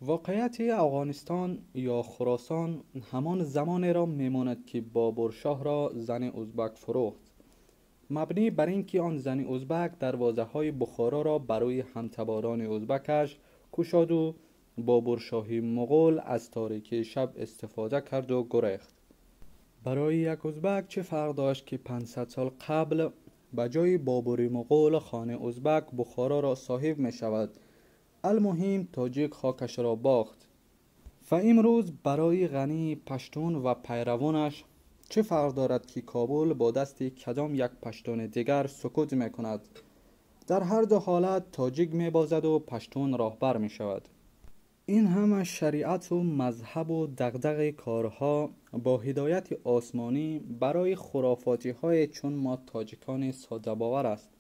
واقعیت افغانستان یا خراسان همان زمانی را میماند که بابر شاه را زن ازبک فروخت، مبنی بر اینکه آن زن ازبک دروازه های بخارا را برای همتباران ازبکش گشاد و بابر شاهی مغول از تاریکی شب استفاده کرد و گریخت. برای یک ازبک چه فرق داشت که 500 سال قبل به جای بابر مغول خانه ازبک بخارا را صاحب می شود. المهم تاجیک خاکش را باخت و امروز برای غنی پشتون و پیروانش چه فرق دارد که کابل با دست کدام یک پشتون دیگر سکوت می کند. در هر دو حالت تاجیک می بازد و پشتون راهبر می شود. این همه شریعت و مذهب و دغدغه کارها با هدایت آسمانی برای خرافاتی های چون ما تاجیکان ساده باور است.